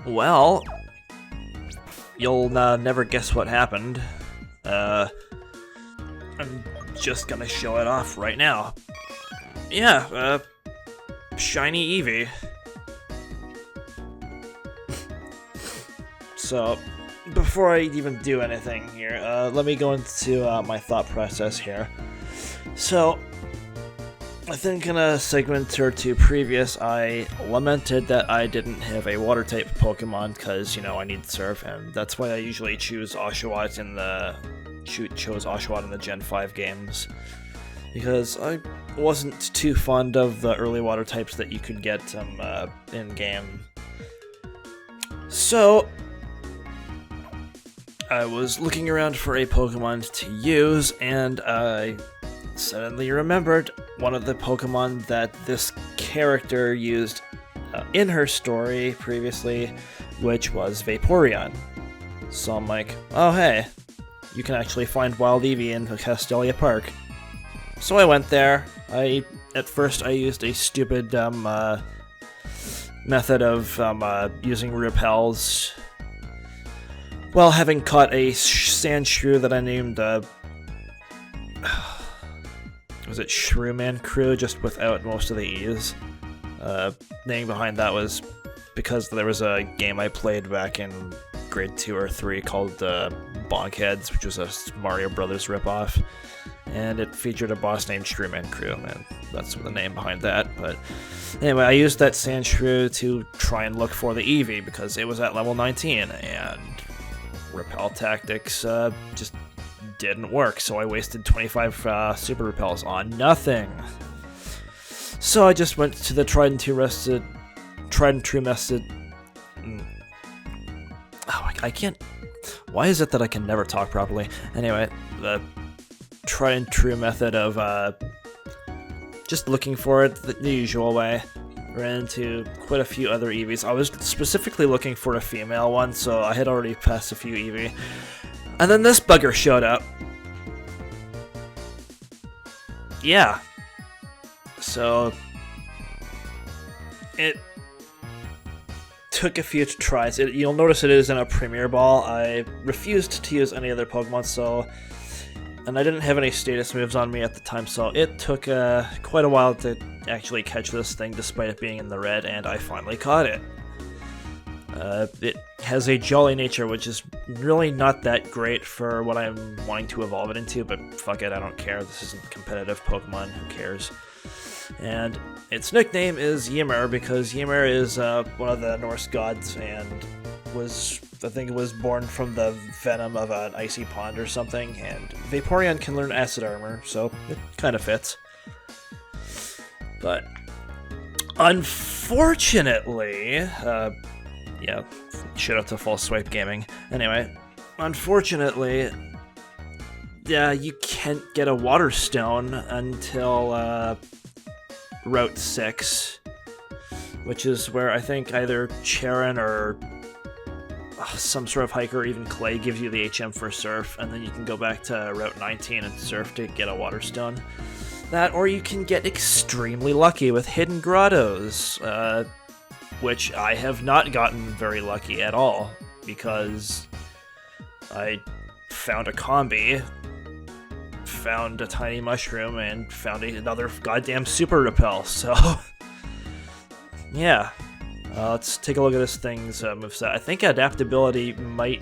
Well, you'll never guess what happened. I'm just gonna show it off right now. Yeah, shiny Eevee. So, before I even do anything here, let me go into my thought process here. So, I think in a segment or two previous, I lamented that I didn't have a water-type Pokemon because, you know, I need Surf, and that's why I usually choose Oshawott in the Gen 5 games, because I wasn't too fond of the early water types that you could get in-game. So, I was looking around for a Pokemon to use, and I suddenly remembered one of the Pokemon that this character used in her story previously, which was Vaporeon. So I'm like, oh hey, you can actually find Wild Eevee in Castelia Park. So I went there. At first I used a stupid method of using repels. Well, having caught a Sandshrew that I named, was it Shrewman Crew, just without most of the E's. Name behind that was because there was a game I played back in grade 2 or 3 called Bonkheads, which was a Mario Brothers ripoff, and it featured a boss named Shrewman Crew, and that's the name behind that. But anyway, I used that Sandshrew to try and look for the Eevee because it was at level 19, and repel tactics just didn't work, so I wasted 25 super repels on nothing. So I just went to the tried and true method. Oh, I can't. Why is it that I can never talk properly? Anyway, the tried and true method of just looking for it the usual way. Ran into quite a few other Eevees. I was specifically looking for a female one, so I had already passed a few Eevee. And then this bugger showed up. Yeah. So it took a few tries. You'll notice it is in a Premier Ball. I refused to use any other Pokemon, and I didn't have any status moves on me at the time, so it took quite a while to actually catch this thing despite it being in the red, and I finally caught it. It has a jolly nature, which is really not that great for what I'm wanting to evolve it into, but fuck it, I don't care. This isn't competitive Pokemon, who cares? And its nickname is Ymir, because Ymir is one of the Norse gods, and I think it was born from the venom of an icy pond or something, and Vaporeon can learn Acid Armor, so it kind of fits. But unfortunately, yeah, shout out to Full Swipe Gaming. Anyway, unfortunately, yeah, you can't get a Water Stone until Route 6, which is where I think either Charon or some sort of hiker or even Clay gives you the HM for Surf, and then you can go back to Route 19 and Surf to get a Water Stone. That, or you can get extremely lucky with Hidden Grottos, which I have not gotten very lucky at all, because I found a combi, found a tiny mushroom, and found another goddamn super repel, so yeah. Let's take a look at this thing's moveset. I think adaptability might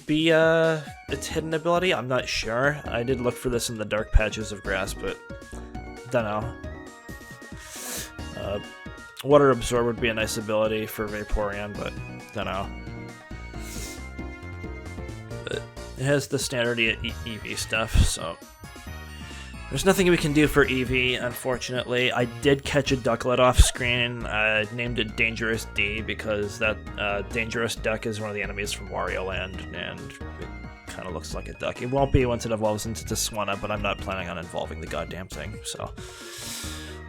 be its hidden ability. I'm not sure. I did look for this in the dark patches of grass, but don't know. Water Absorb would be a nice ability for Vaporeon, but don't know. But it has the standard Eevee stuff, so there's nothing we can do for Eevee, unfortunately. I did catch a Ducklet off screen. I named it Dangerous D because that Dangerous Duck is one of the enemies from Wario Land, and it kind of looks like a duck. It won't be once it evolves into Tiswana, but I'm not planning on involving the goddamn thing, so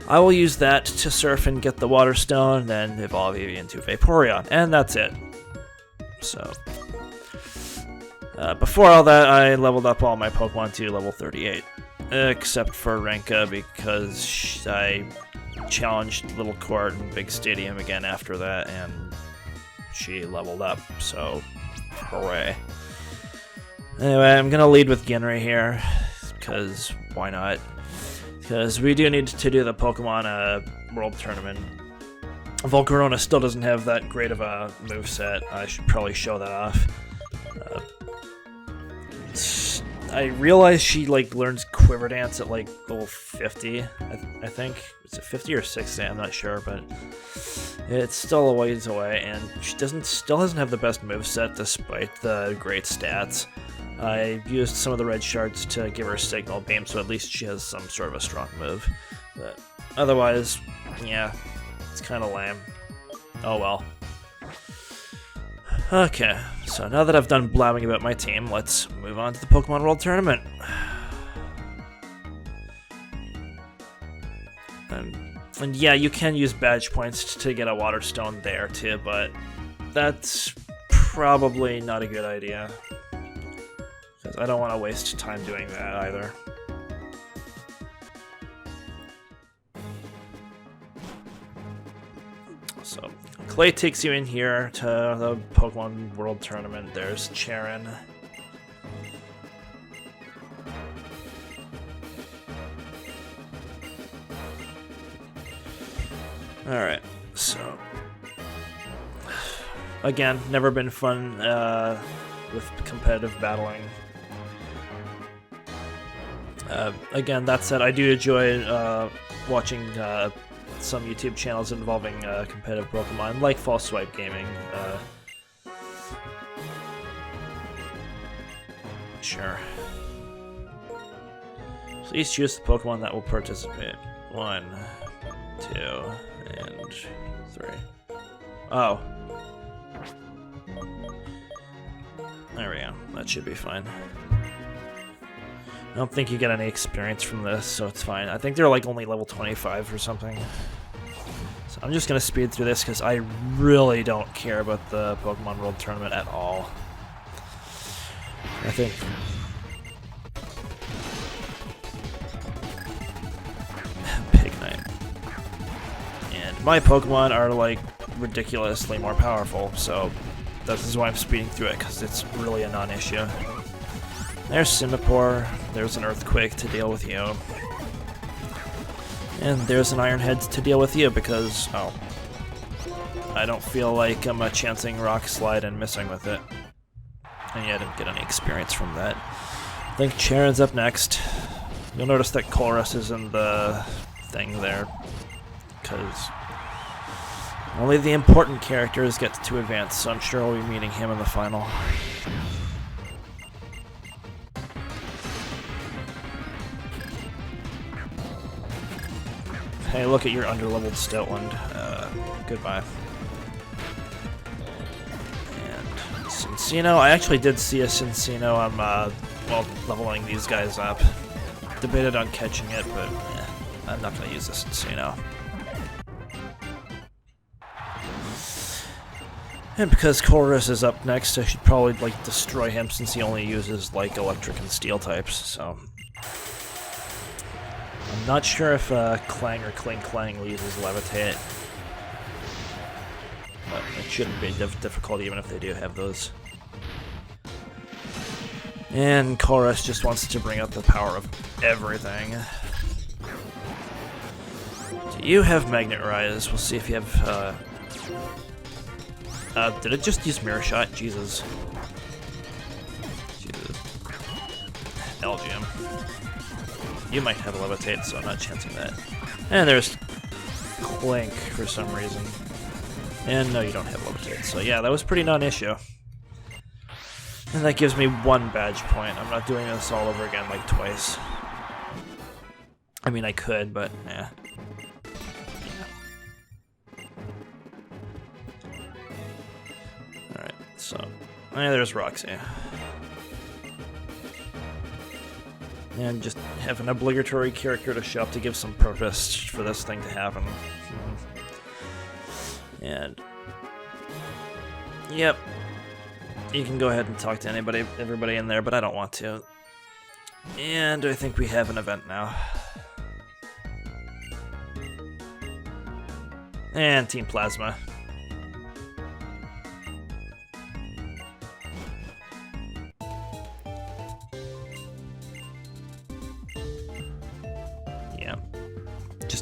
I will use that to surf and get the Water Stone, then evolve Eevee into Vaporeon, and that's it. So before all that, I leveled up all my Pokemon to level 38. Except for Renka, because I challenged Little Court and Big Stadium again after that, and she leveled up, so hooray. Anyway, I'm gonna lead with Genry here, because why not? Because we do need to do the Pokemon World Tournament. Volcarona still doesn't have that great of a moveset. I should probably show that off. I realize she like learns Quiver Dance at like level 50, I think. Is it 50 or 60? I'm not sure, but it's still a ways away, and she still doesn't have the best moveset despite the great stats. I used some of the red shards to give her Signal Beam, so at least she has some sort of a strong move. But otherwise, yeah, it's kind of lame. Oh well. Okay, so now that I've done blabbing about my team, let's move on to the Pokemon World Tournament. And yeah, you can use badge points to get a Water Stone there too, but that's probably not a good idea. Because I don't want to waste time doing that either. So, Clay takes you in here to the Pokemon World Tournament. There's Charon. Alright, so... Again, never been fun with competitive battling. Again, that said, I do enjoy watching some YouTube channels involving competitive Pokemon, like False Swipe Gaming. Sure. Please choose the Pokemon that will participate. 1, 2, and 3. Oh. There we go. That should be fine. I don't think you get any experience from this, so it's fine. I think they're like only level 25 or something. So I'm just gonna speed through this because I really don't care about the Pokemon World Tournament at all. I think... Pignite. And my Pokemon are like ridiculously more powerful, so this is why I'm speeding through it, because it's really a non-issue. There's Simipour, there's an Earthquake to deal with you. And there's an Iron Head to deal with you because, oh, I don't feel like I'm chancing Rock Slide and missing with it. And yeah, I didn't get any experience from that. I think Charon's up next. You'll notice that Colress is in the thing there, because only the important characters get to advance, so I'm sure I'll be meeting him in the final. Hey, look at your underleveled Stoutland. Goodbye. And Cincino, I actually did see a Cincino. I'm, well, leveling these guys up. Debated on catching it, but I'm not going to use the Cincino. And because Colress is up next, I should probably, like, destroy him since he only uses, like, electric and steel types, so... I'm not sure if Clang or Kling Clang uses Levitate. But it shouldn't be difficult even if they do have those. And Colress just wants to bring out the power of everything. Do you have Magnet Rise? We'll see if you have... did it just use Mirror Shot? Jesus. Jesus. LGM. You might have a Levitate, so I'm not chancing that. And there's Clink for some reason. And no, you don't have Levitate. So yeah, that was pretty non-issue. And that gives me 1 badge point. I'm not doing this all over again like twice. I mean, I could, but yeah. Alright, so... there's Roxy. And just have an obligatory character to show up to give some purpose for this thing to happen. And... yep. You can go ahead and talk to everybody in there, but I don't want to. And I think we have an event now. And Team Plasma.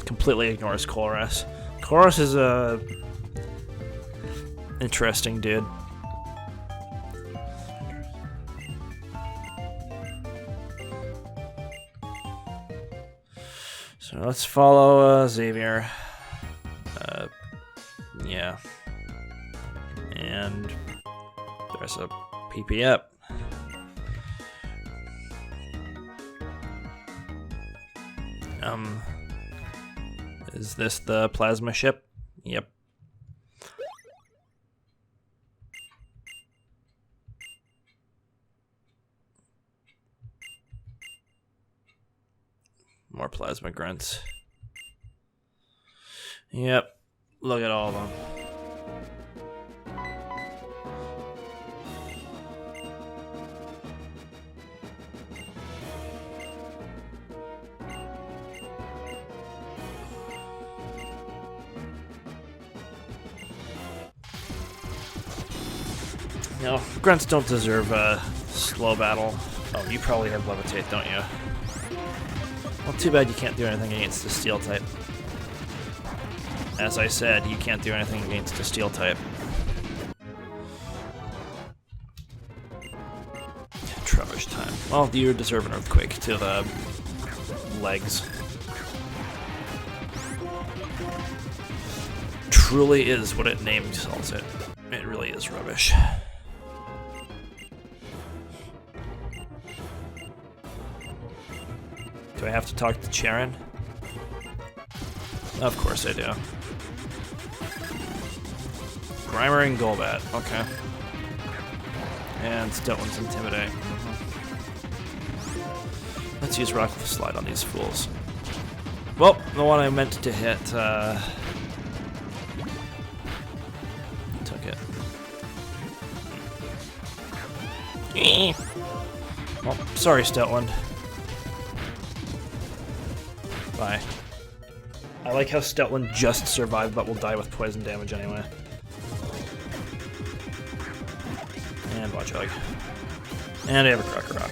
just completely ignores Colress. Colress is a interesting dude. So let's follow Xavier. Yeah. And there's a PP up. Is this the plasma ship? Yep. More plasma grunts. Yep. Look at all of them. No, grunts don't deserve a slow battle. Oh, you probably have levitate, don't you? Well, too bad you can't do anything against the steel type. As I said, you can't do anything against the steel type. Trubbish time. Well, you deserve an earthquake to the legs. Truly is what it names it. It really is rubbish. Do I have to talk to Charon? Of course I do. Grimer and Golbat, okay. And Stoutland's Intimidate. Let's use Rock Slide on these fools. Well, the one I meant to hit, took it. Well, sorry, Stoutland. Bye. I like how Stoutland just survived but will die with poison damage anyway. And Watchog. And I have a Crocker Rock.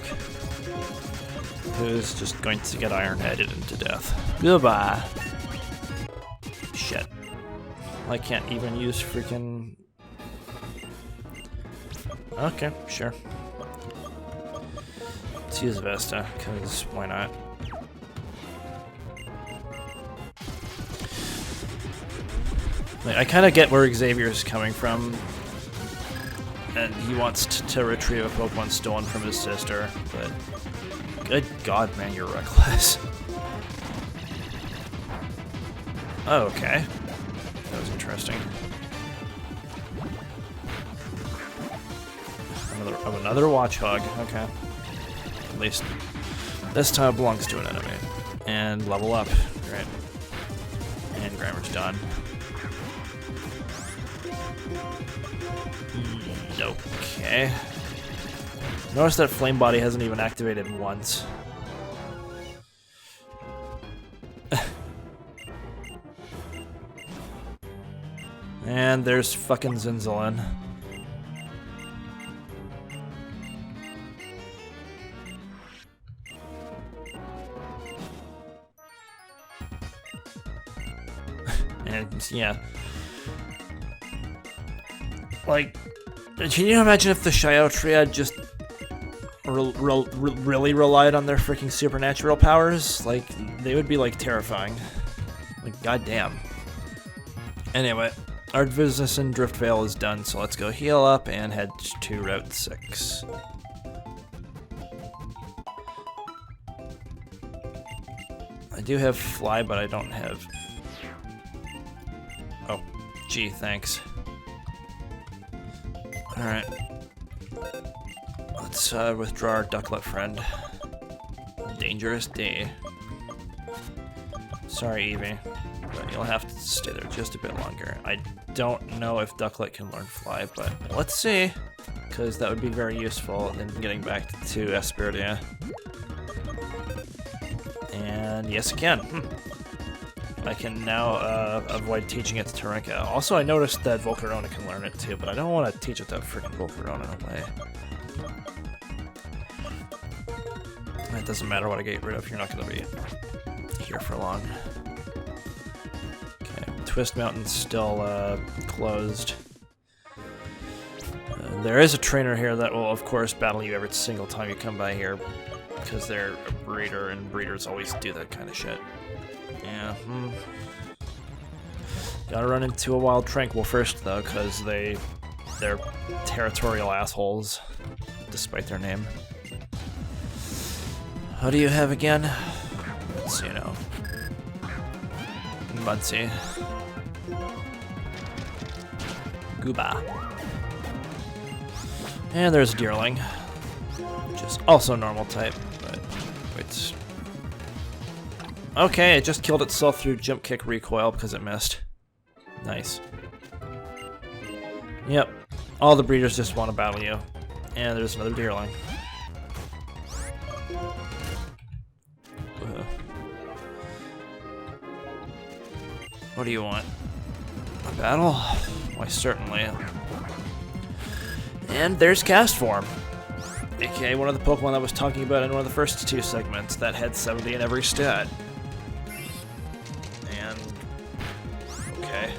Who's just going to get Iron-Headed into death. Goodbye. Shit. I can't even use freaking... Okay, sure. Let's use Vesta, because why not? Like, I kind of get where Xavier's coming from, and he wants to retrieve a Pokemon stolen from his sister, but good God, man, you're reckless. Oh, okay. That was interesting. Another Watchog, okay. At least this time it belongs to an enemy. And level up, great. And Grimer's done. Okay. Notice that Flame Body hasn't even activated once. And there's fucking Zinzolin. And yeah. Like, can you imagine if the Shouxiao Triad just really relied on their freaking supernatural powers? Like, they would be, like, terrifying. Like, goddamn. Anyway, our business in Driftvale is done, so let's go heal up and head to Route 6. I do have Fly, but I don't have... Oh, gee, thanks. Alright. Let's withdraw our Ducklet friend. Dangerous day. Sorry, Eevee, but you'll have to stay there just a bit longer. I don't know if Ducklet can learn Fly, but let's see, because that would be very useful in getting back to Espiridia. And yes, it can. I can now avoid teaching it to Tarinka. Also, I noticed that Volcarona can learn it too, but I don't want to teach it to freaking Volcarona away. It doesn't matter what I get rid of, you're not going to be here for long. Twist Mountain's still closed. There is a trainer here that will, of course, battle you every single time you come by here, because they're a breeder, and breeders always do that kind of shit. Yeah. Gotta run into a Wild Tranquil first, though, because they're territorial assholes, despite their name. What do you have again? Let's see, Muncie. Gooba. And there's a Deerling, which is also normal type, but it's... Okay, it just killed itself through jump kick recoil because it missed. Nice. Yep, all the breeders just want to battle you. And there's another Deerling. What do you want? A battle? Why, certainly. And there's Cast Form, aka one of the Pokemon that I was talking about in one of the first 2 segments that had 70 in every stat. And... okay.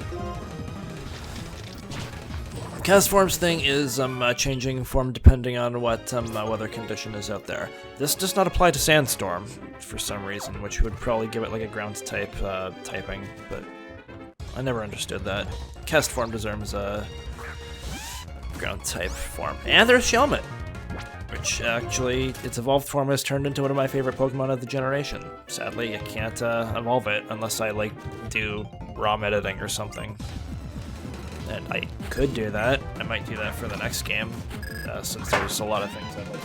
Cast Form's thing is changing form depending on what weather condition is out there. This does not apply to Sandstorm for some reason, which would probably give it like a ground type typing, but I never understood that. Cast Form deserves a ground type form. And there's Shelmet, which actually, its evolved form has turned into one of my favorite Pokemon of the generation. Sadly, I can't evolve it unless I like do ROM editing or something. And I could do that. I might do that for the next game, since there's a lot of things I'd like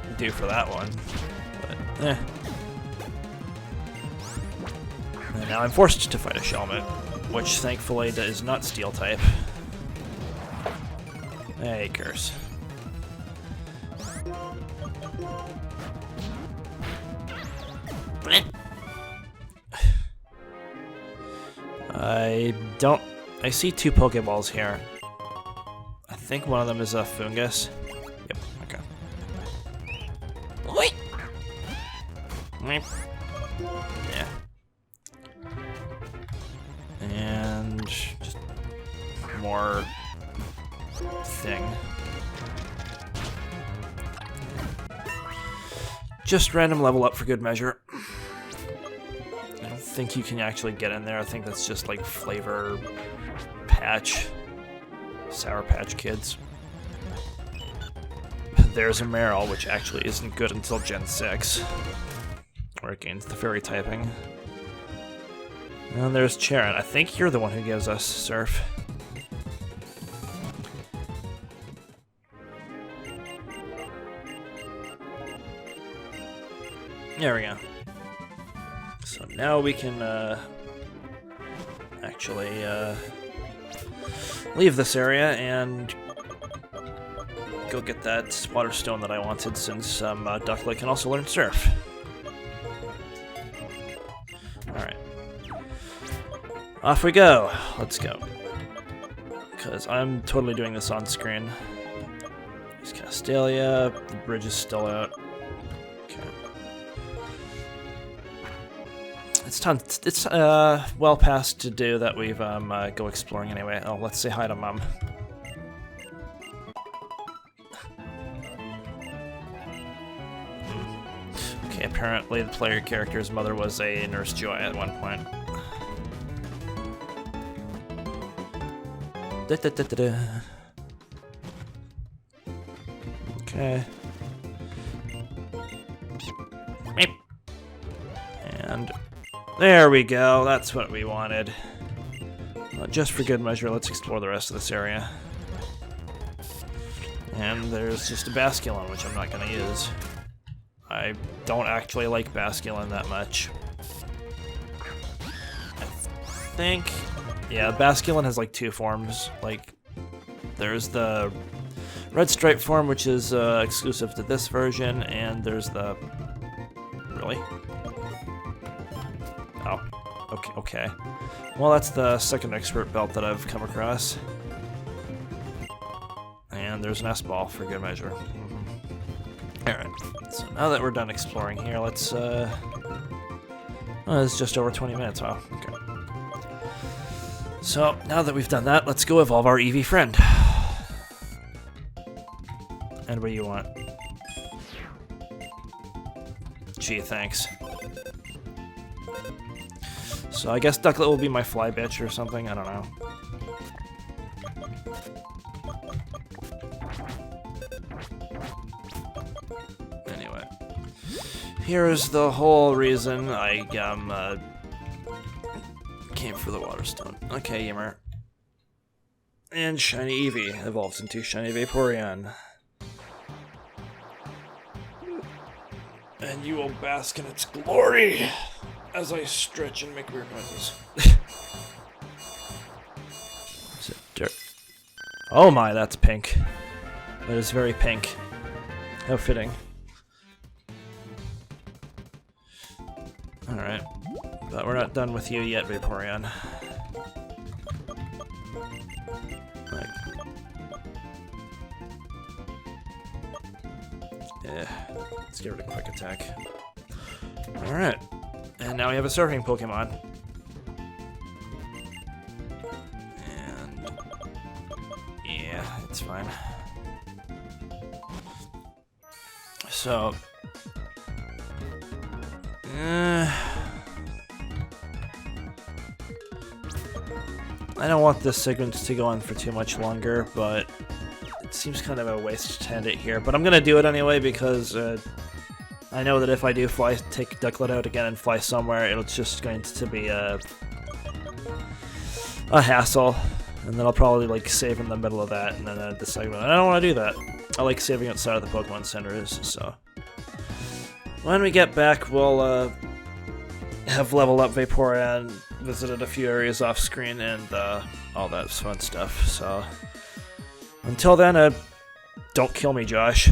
to do for that one. But, And now I'm forced to fight a Shelmet, which thankfully is not Steel type. Hey, curse. I see 2 Pokeballs here. I think one of them is a Fungus. Yep, okay. Wait! Yeah. And just more thing. Just random level up for good measure. I don't think you can actually get in there. I think that's just like flavor patch. Sour Patch Kids. There's a Meryl, which actually isn't good until Gen 6, where it gains the fairy typing. And there's Charon. I think you're the one who gives us Surf. There we go. So now we can actually leave this area and go get that Water Stone that I wanted, since Duckley can also learn Surf. Alright. Off we go. Let's go. Because I'm totally doing this on screen. There's Castelia. The bridge is still out. Okay. It's well past to do that we've go exploring anyway. Oh, let's say hi to Mom. Okay, apparently the player character's mother was a Nurse Joy at one point. Okay. And there we go, that's what we wanted. Just for good measure, let's explore the rest of this area. And there's just a Basculin, which I'm not going to use. I don't actually like Basculin that much. I think... yeah, Basculin has like 2 forms. Like, there's the Red Stripe form, which is exclusive to this version, and there's the... really? Oh, okay. Well, that's the second expert belt that I've come across. And there's an S-ball for good measure. Alright, so now that we're done exploring here, let's Oh, it's just over 20 minutes. Wow. Okay. So now that we've done that, let's go evolve our Eevee friend. And what do you want? Gee, thanks. So I guess Ducklet will be my fly bitch or something. I don't know. Anyway, here's the whole reason I came for the water stone. Okay, Yimmer. And Shiny Eevee evolves into Shiny Vaporeon. And you will bask in its glory as I stretch and make weird noises. Is it dirt? Oh my, that's pink. That is very pink. How fitting. Alright. But we're not done with you yet, Vaporeon. Like. Yeah. Let's get rid of Quick Attack. Alright. And now we have a surfing Pokemon. And yeah, it's fine. So I don't want this segment to go on for too much longer, but it seems kind of a waste to end it here. But I'm gonna do it anyway because I know that if I do take Ducklet out again and fly somewhere, it's just going to be a hassle, and then I'll probably like save in the middle of that and then end the segment. And I don't want to do that. I like saving outside of the Pokemon centers, so when we get back, we'll have leveled up Vaporeon, visited a few areas off screen, and all that fun stuff. So until then, don't kill me, Josh.